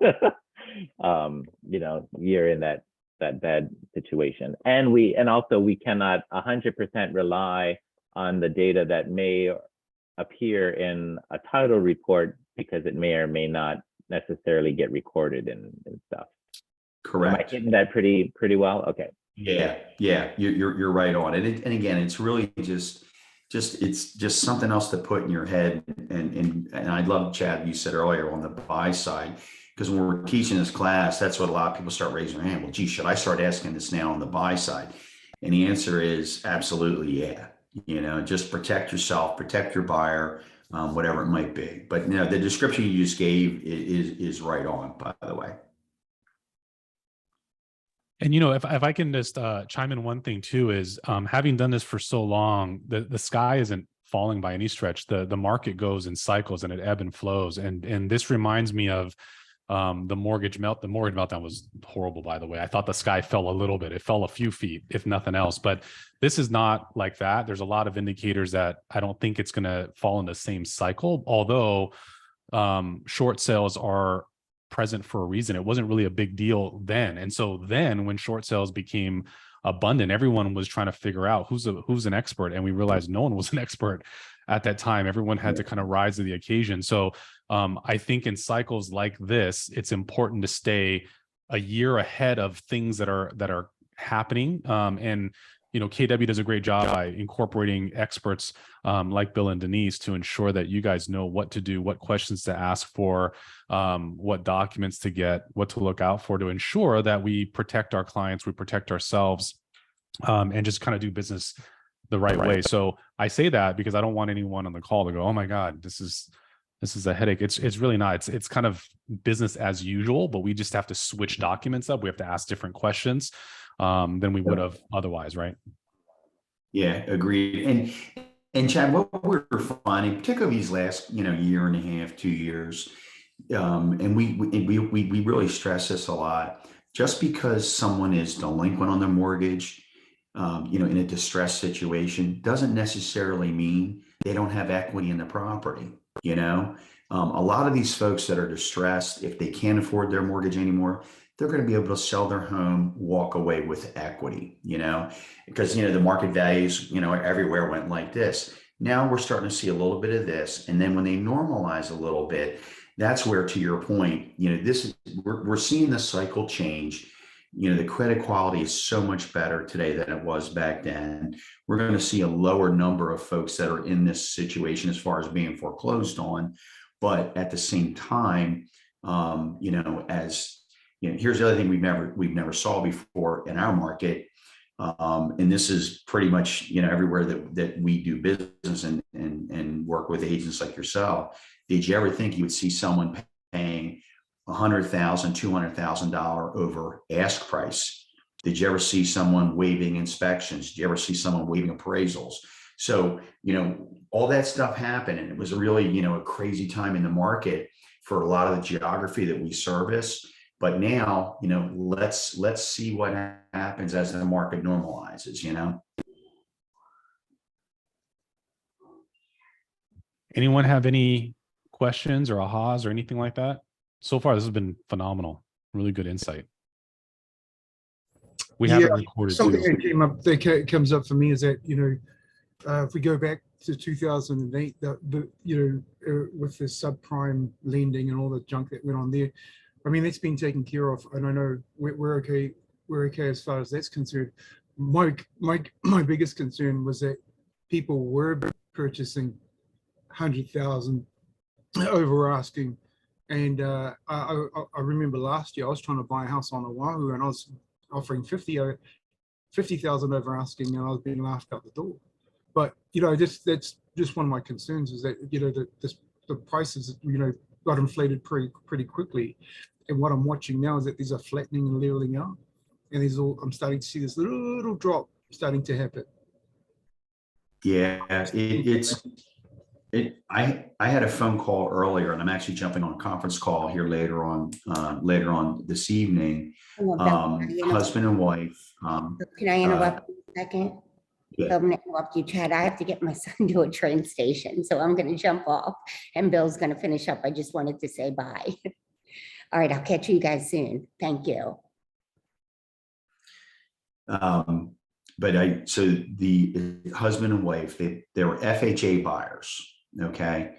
in that bad situation. And also we cannot 100% rely on the data that may appear in a title report, because it may or may not necessarily get recorded and stuff. Correct. Am I hitting that pretty well? Okay. Yeah, you're right on it. And again, it's really just it's just something else to put in your head. And I love, Chad, you said earlier on the buy side, because when we're teaching this class, that's what a lot of people start raising their hand. Well, gee, should I start asking this now on the buy side? And the answer is absolutely yeah. Just protect yourself, protect your buyer, whatever it might be. But the description you just gave is right on, by the way. And if I can just chime in one thing too is, having done this for so long, the sky isn't falling by any stretch. The market goes in cycles and it ebb and flows. And this reminds me of the mortgage meltdown. The mortgage meltdown was horrible, by the way. I thought the sky fell a little bit. It fell a few feet, if nothing else. But this is not like that. There's a lot of indicators that I don't think it's going to fall in the same cycle. Although short sales are present for a reason. It wasn't really a big deal then. And so then when short sales became abundant, everyone was trying to figure out who's an expert. And we realized no one was an expert at that time. Everyone had to kind of rise to the occasion. So I think in cycles like this, it's important to stay a year ahead of things that are happening. And KW does a great job by incorporating experts like Bill and Denise to ensure that you guys know what to do, what questions to ask for, what documents to get, what to look out for, to ensure that we protect our clients, we protect ourselves, and just kind of do business the right way. So I say that because I don't want anyone on the call to go, oh my God, this is a headache. It's really not. It's kind of business as usual, but we just have to switch documents up. We have to ask different questions than we would have otherwise, right? Yeah, agreed. And Chad, what we're finding, particularly these last year and a half, 2 years, and we really stress this a lot. Just because someone is delinquent on their mortgage, in a distressed situation, doesn't necessarily mean they don't have equity in the property. A lot of these folks that are distressed, if they can't afford their mortgage anymore, they're going to be able to sell their home, walk away with equity, because, the market values, everywhere went like this. Now we're starting to see a little bit of this. And then when they normalize a little bit, that's where, to your point, we're seeing the cycle change. The credit quality is so much better today than it was back then. We're going to see a lower number of folks that are in this situation as far as being foreclosed on. But at the same time, here's the other thing we've never saw before in our market. And this is pretty much, everywhere that we do business and work with agents like yourself. Did you ever think you would see someone paying $100,000, $200,000 over ask price? Did you ever see someone waiving inspections? Did you ever see someone waiving appraisals? So, all that stuff happened, and it was really, a crazy time in the market for a lot of the geography that we service. But now, let's see what happens as the market normalizes, Anyone have any questions or ahas or anything like that? So far, this has been phenomenal. Really good insight. We have it recorded Something too. that came up that comes up for me is that, if we go back to 2008, with the subprime lending and all the junk that went on there, I mean, that's been taken care of, and I know we're okay. We're okay as far as that's concerned. My biggest concern was that people were purchasing 100,000 over asking, and I remember last year I was trying to buy a house on Oahu, and I was offering 50,000 over asking, and I was being laughed out the door. But that's just one of my concerns, is that the prices got inflated pretty quickly, and what I'm watching now is that these are flattening and leveling out, and I'm starting to see this little drop starting to happen. Yeah, I had a phone call earlier, and I'm actually jumping on a conference call here later on this evening. Husband and wife. Can I interrupt you a second? Yeah. I'm going to interrupt you, Chad. I have to get my son to a train station, so I'm going to jump off, and Bill's going to finish up. I just wanted to say bye. All right, I'll catch you guys soon. Thank you. But so the husband and wife, they were FHA buyers. Okay.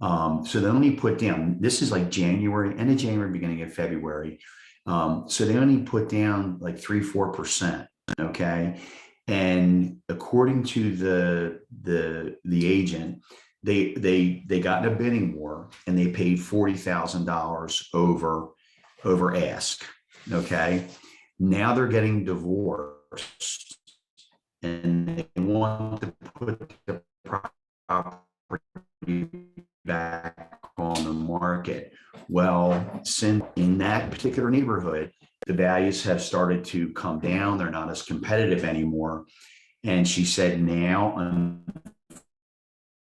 So they only put down, this is like January, end of January, beginning of February. So they only put down like 3-4%. Okay. And according to the agent, they got in a bidding war, and they paid $40,000 over ask. Okay. Now they're getting divorced, and they want to put the property back on the market. Well, since in that particular neighborhood, the values have started to come down. They're not as competitive anymore. And she said now,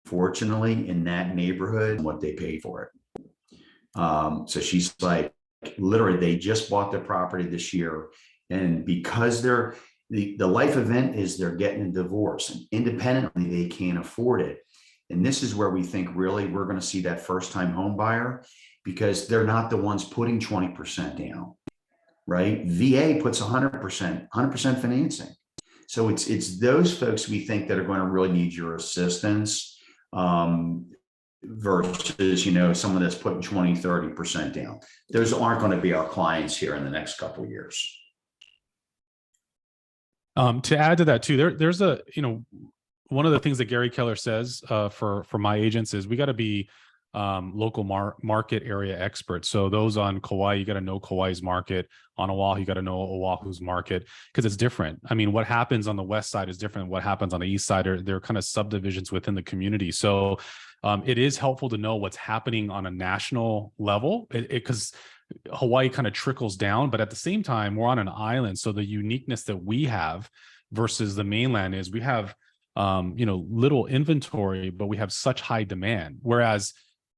unfortunately, in that neighborhood, what they paid for it. So she's like, literally, they just bought the property this year. And because the life event is they're getting a divorce, and independently, they can't afford it. And this is where we think really we're going to see that first time home buyer, because they're not the ones putting 20% down. Right? VA puts 100% financing. So it's those folks we think that are going to really need your assistance, versus, someone that's putting 20-30% down. Those aren't going to be our clients here in the next couple of years. To add to that too, there's one of the things that Gary Keller says for my agents is we got to be local market area experts. So those on Kauai, you got to know Kauai's market. On Oahu, you got to know Oahu's market, because it's different. I mean, what happens on the west side is different than what happens on the east side. They're kind of subdivisions within the community. So it is helpful to know what's happening on a national level, because Hawaii kind of trickles down, but at the same time, we're on an island. So the uniqueness that we have versus the mainland is we have little inventory, but we have such high demand. Whereas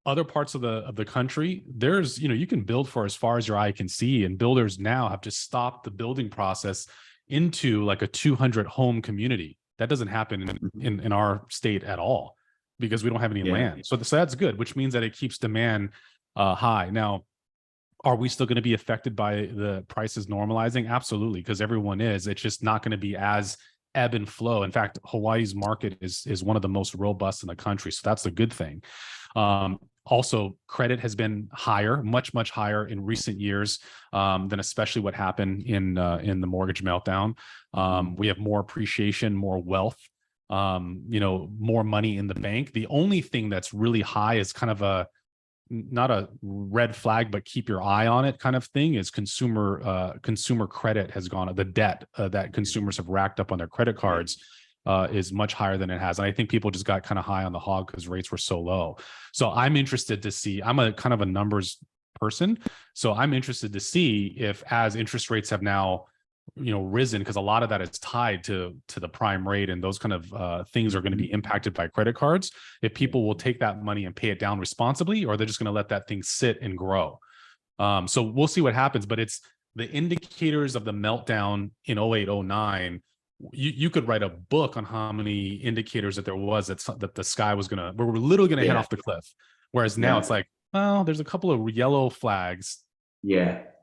other parts of the country, there's, you can build for as far as your eye can see. And builders now have just stopped the building process into like a 200 home community. That doesn't happen in our state at all, because we don't have any land. So that's good, which means that it keeps demand high. Now, are we still going to be affected by the prices normalizing? Absolutely, because everyone is. It's just not going to be as ebb and flow. In fact, Hawaii's market is one of the most robust in the country. So that's a good thing. Also, credit has been higher, much higher in recent years than especially what happened in the mortgage meltdown. We have more appreciation, more wealth, more money in the bank. The only thing that's really high is kind of not a red flag, but keep your eye on it kind of thing, is consumer credit has gone up. The debt that consumers have racked up on their credit cards is much higher than it has. And I think people just got kind of high on the hog because rates were so low. So I'm interested to see, I'm a kind of a numbers person. So I'm interested to see if, as interest rates have now, risen, because a lot of that is tied to the prime rate, and those kind of things are going to be impacted by credit cards. If people will take that money and pay it down responsibly, or they're just going to let that thing sit and grow. So we'll see what happens, but it's the indicators of the meltdown in 08, 09 you could write a book on how many indicators that there was that the sky was gonna, we're literally gonna head off the cliff. Whereas now it's like, well, there's a couple of yellow flags,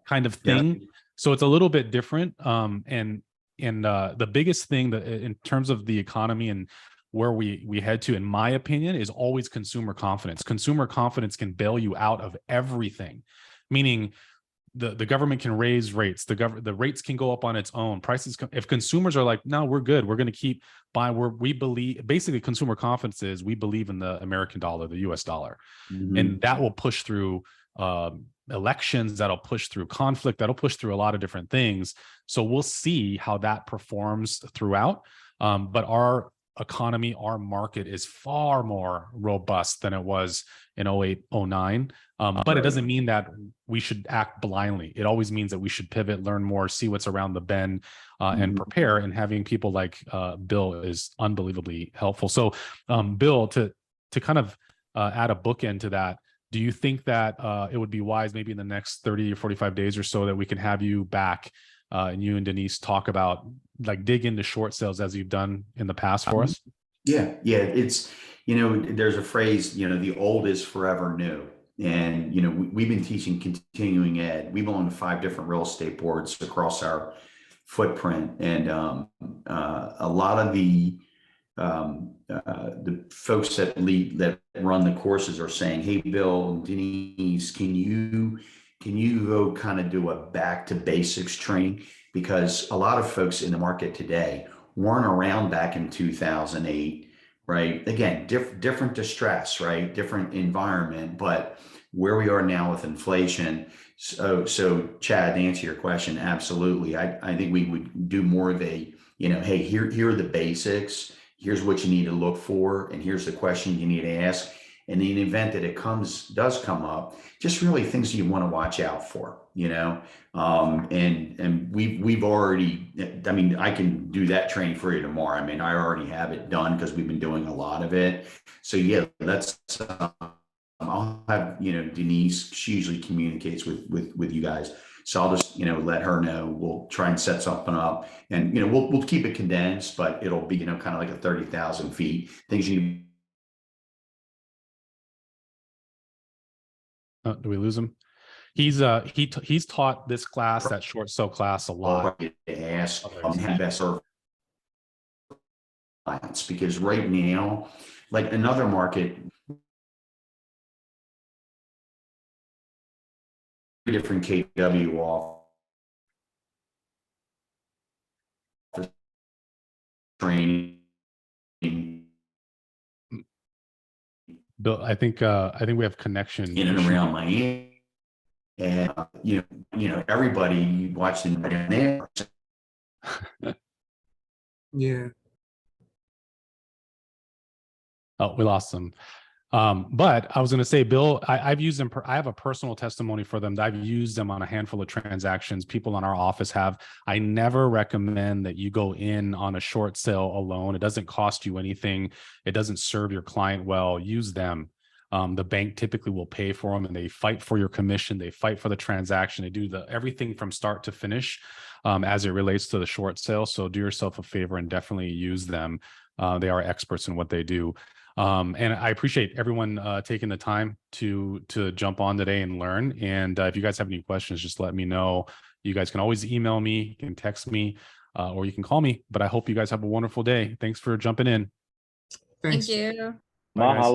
kind of thing. So it's a little bit different. And the biggest thing that in terms of the economy and where we head to, in my opinion, is always consumer confidence. Consumer confidence can bail you out of everything, meaning the government can raise rates. The rates can go up on its own. Prices, if consumers are like, no, we're good, we're going to keep buying. We believe, basically, consumer confidence is we believe in the American dollar, the U.S. dollar, and that will push through elections. That'll push through conflict. That'll push through a lot of different things. So we'll see how that performs throughout. But our economy, our market is far more robust than it was in 08, 09. But it doesn't mean that we should act blindly. It always means that we should pivot, learn more, see what's around the bend, and prepare. And having people like Bill is unbelievably helpful. So Bill, to kind of add a bookend to that, do you think that it would be wise maybe in the next 30 or 45 days or so that we can have you back and you and Denise talk about, like, dig into short sales as you've done in the past for us? Yeah. It's, there's a phrase, the old is forever new. And, we've been teaching continuing ed. We belong to 5 different real estate boards across our footprint. And a lot of the folks that run the courses are saying, hey, Bill, Denise, can you go kind of do a back to basics training? Because a lot of folks in the market today weren't around back in 2008, right? Again, different distress, right? Different environment, but where we are now with inflation. So Chad, to answer your question, absolutely. I think we would do more of a, hey, here are the basics. Here's what you need to look for, and here's the question you need to ask. And in the event that it does come up, just really things you want to watch out for, and we've already, I can do that training for you tomorrow. I already have it done because we've been doing a lot of it. So yeah, that's, I'll have, Denise, she usually communicates with you guys. So I'll just, let her know. We'll try and set something up, and, we'll keep it condensed, but it'll be, kind of like a 30,000 feet things you. Do we lose him? He's taught this class, that short sale class, a lot. Ask best clients, because right now, like another market, different KW off training. Bill, I think we have connection In and around Miami, and everybody watching down there. Yeah. Oh, we lost them. But I was going to say, Bill, I've used them. I have a personal testimony for them. I've used them on a handful of transactions. People in our office have. I never recommend that you go in on a short sale alone. It doesn't cost you anything. It doesn't serve your client well. Use them. The bank typically will pay for them, and they fight for your commission. They fight for the transaction. They do everything from start to finish as it relates to the short sale. So do yourself a favor and definitely use them. They are experts in what they do. And I appreciate everyone taking the time to jump on today and learn. And if you guys have any questions, just let me know. You guys can always email me, you can text me, or you can call me. But I hope you guys have a wonderful day. Thanks for jumping in. Thanks. Thank you. Bye, guys. Mahalo.